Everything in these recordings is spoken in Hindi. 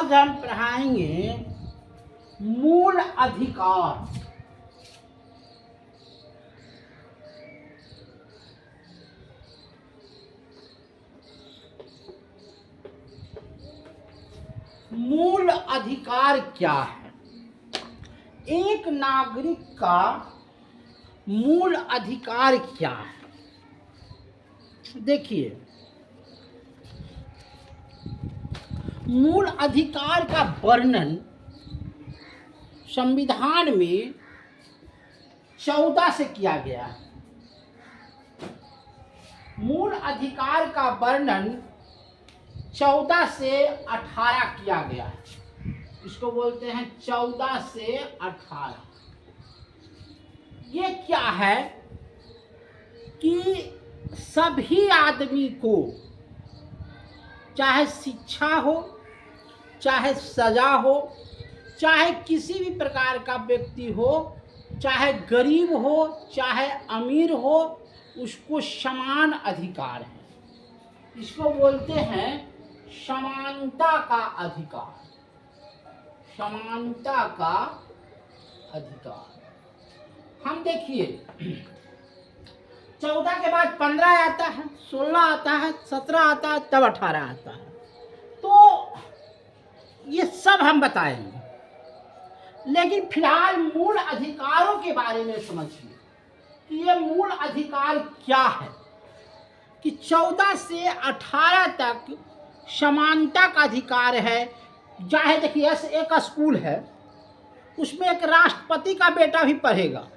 आज हम पढ़ाएंगे मूल अधिकार। मूल अधिकार क्या है? एक नागरिक का मूल अधिकार क्या है? देखिए, मूल अधिकार का वर्णन संविधान में 14 से किया गया है। मूल अधिकार का वर्णन 14 से 18 किया गया है। इसको बोलते हैं 14 से 18। ये क्या है कि सभी आदमी को, चाहे शिक्षा हो, चाहे सजा हो, चाहे किसी भी प्रकार का व्यक्ति हो, चाहे गरीब हो चाहे अमीर हो, उसको समान अधिकार है। इसको बोलते हैं समानता का अधिकार। समानता का अधिकार। हम देखिए, 14 के बाद 15 आता है, 16 आता है, 17 आता है, तब 18 आता है। तो ये सब हम बताएंगे, लेकिन फिलहाल मूल अधिकारों के बारे में समझिए कि ये मूल अधिकार क्या है। कि 14 से 18 तक समानता का अधिकार है। चाहे देखिए, एक स्कूल है, उसमें एक राष्ट्रपति का बेटा भी पढ़ेगा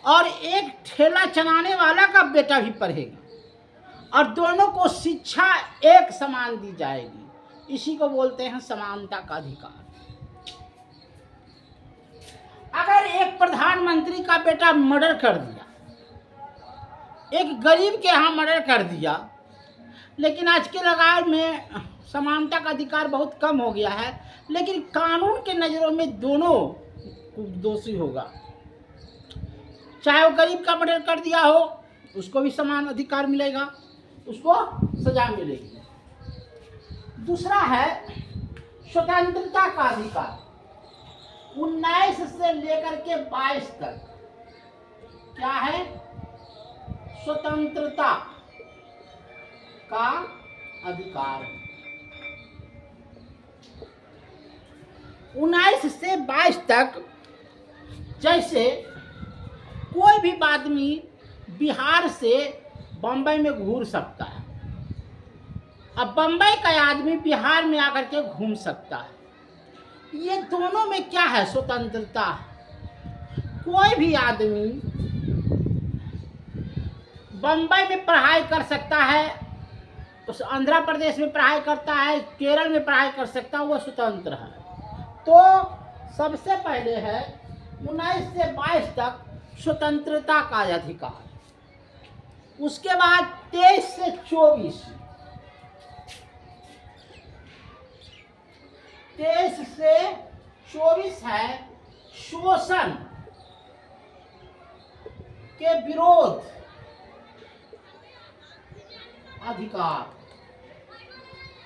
और एक ठेला चलाने वाला का बेटा भी पढ़ेगा, और दोनों को शिक्षा एक समान दी जाएगी। इसी को बोलते हैं समानता का अधिकार। अगर एक प्रधानमंत्री का बेटा मर्डर कर दिया, एक गरीब के यहाँ मर्डर कर दिया, लेकिन आज के लगाव में समानता का अधिकार बहुत कम हो गया है, लेकिन कानून के नज़रों में दोनों दोषी होगा। चाहे वो गरीब का मर्डर कर दिया हो, उसको भी समान अधिकार मिलेगा, उसको सजा मिलेगी। दूसरा है स्वतंत्रता का अधिकार। 19 से लेकर के 22 तक क्या है? स्वतंत्रता का अधिकार। 19 से 22 तक जैसे कोई भी आदमी बिहार से बम्बई में घूम सकता है। अब बम्बई का आदमी बिहार में आकर के घूम सकता है। ये दोनों में क्या है? स्वतंत्रता। कोई भी आदमी बम्बई में पढ़ाई कर सकता है, उस आंध्र प्रदेश में पढ़ाई करता है, केरल में पढ़ाई कर सकता है, वो स्वतंत्र है। तो सबसे पहले है 19 से 22 तक स्वतंत्रता का अधिकार। उसके बाद 23 से 24, 23 से 24 है शोषण के विरोध अधिकार।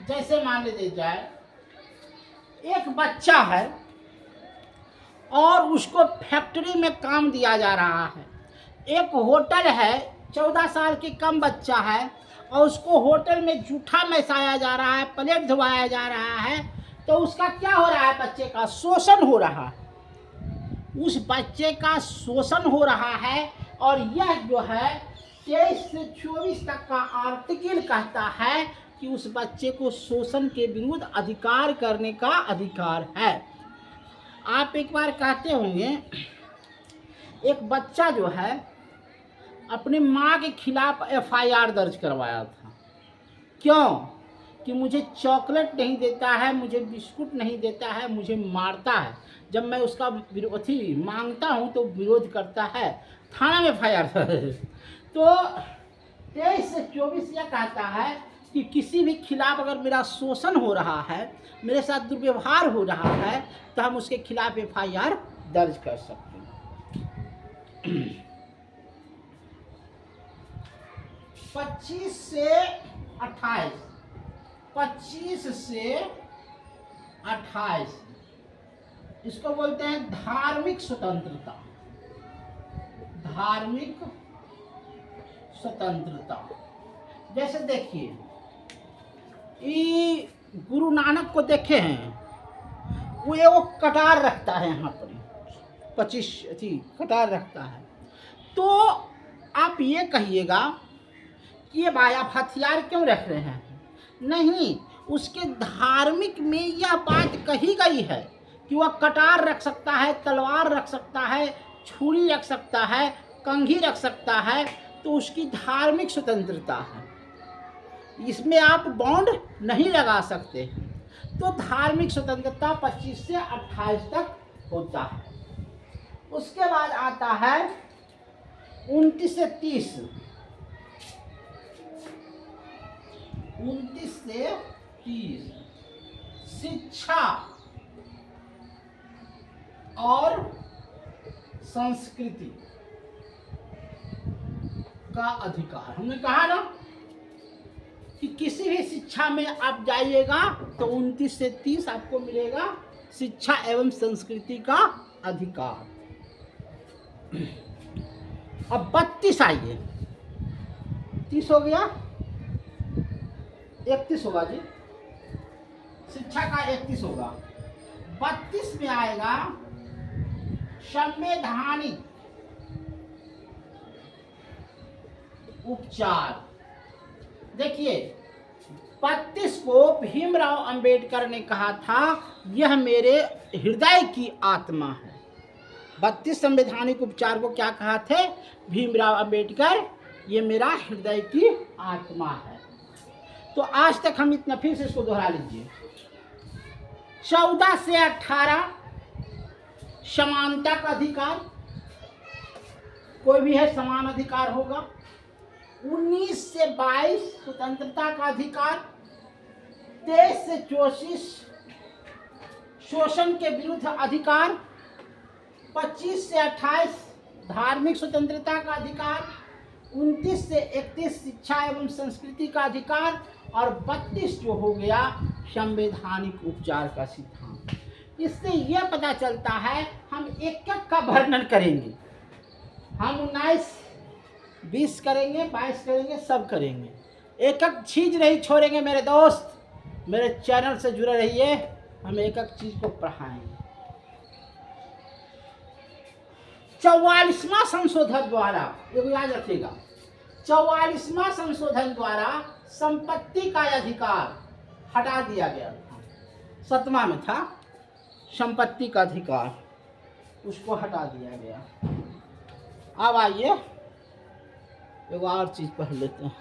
जैसे मान लीजिए जाए, एक बच्चा है और उसको फैक्ट्री में काम दिया जा रहा है। एक होटल है, 14 साल के कम बच्चा है और उसको होटल में जूठा मिसाया जा रहा है, प्लेट धुआया जा रहा है, तो उसका क्या हो रहा है? बच्चे का शोषण हो रहा है। उस बच्चे का शोषण हो रहा है। और यह जो है 23 से 24 तक का आर्टिकल कहता है कि उस बच्चे को शोषण के विरुद्ध अधिकार करने का अधिकार है। आप एक बार कहते होंगे, एक बच्चा जो है अपनी माँ के खिलाफ FIR दर्ज करवाया था। क्यों? कि मुझे चॉकलेट नहीं देता है, मुझे बिस्कुट नहीं देता है, मुझे मारता है। जब मैं उसका विरोधी मांगता हूँ तो विरोध करता है, थाना में FIR। तो 23 से 24 यह कहता है कि किसी भी खिलाफ अगर मेरा शोषण हो रहा है, मेरे साथ दुर्व्यवहार हो रहा है, तो हम उसके खिलाफ FIR दर्ज कर सकते हैं। 25 से 28, 25 से 28 इसको बोलते हैं धार्मिक स्वतंत्रता। धार्मिक स्वतंत्रता। जैसे देखिए, ये गुरु नानक को देखे हैं, वो एक कटार रखता है यहाँ पर 25 कटार रखता है। तो आप ये कहिएगा कि ये भाई आप हथियार क्यों रख रहे हैं? नहीं, उसके धार्मिक में यह बात कही गई है कि वह कटार रख सकता है, तलवार रख सकता है, छुरी रख सकता है, कंघी रख सकता है। तो उसकी धार्मिक स्वतंत्रता है, इसमें आप बॉन्ड नहीं लगा सकते। तो धार्मिक स्वतंत्रता 25 से 28 तक होता है। उसके बाद आता है 29 से 30। 29 से 30 शिक्षा और संस्कृति का अधिकार। हमने कहा ना कि किसी भी शिक्षा में आप जाइएगा तो 29 से 30 आपको मिलेगा शिक्षा एवं संस्कृति का अधिकार। अब 32 आइए, 30 हो गया, 31 होगा जी, शिक्षा का 31 होगा। 32 में आएगा संवैधानिक उपचार। देखिए, 32 को भीमराव अंबेडकर ने कहा था यह मेरे हृदय की आत्मा है। 32 संवैधानिक उपचार को क्या कहा थे भीमराव अंबेडकर? ये मेरा हृदय की आत्मा है। तो आज तक हम इतना, फिर से इसको दोहरा लीजिए। 14 से 18 समानता का अधिकार, कोई भी है समान अधिकार होगा। 19 से 22 स्वतंत्रता का अधिकार। 23 से 34 शोषण के विरुद्ध अधिकार। 25 से 28 धार्मिक स्वतंत्रता का अधिकार। 29 से 31 शिक्षा एवं संस्कृति का अधिकार। और 32 जो हो गया संवैधानिक उपचार का सिद्धांत। इससे यह पता चलता है, हम एक एक का वर्णन करेंगे। हम 19, 20 करेंगे, 22 करेंगे, सब करेंगे, एक एक चीज नहीं छोड़ेंगे। मेरे दोस्त, मेरे चैनल से जुड़े रहिए, हम एक एक चीज को पढ़ाएंगे। 44वां संशोधन द्वारा, ये याद रखिएगा, 44वां संशोधन द्वारा संपत्ति का अधिकार हटा दिया गया था। 7वां में था संपत्ति का अधिकार, उसको हटा दिया गया। अब आइए एक और चीज पढ़ लेते हैं।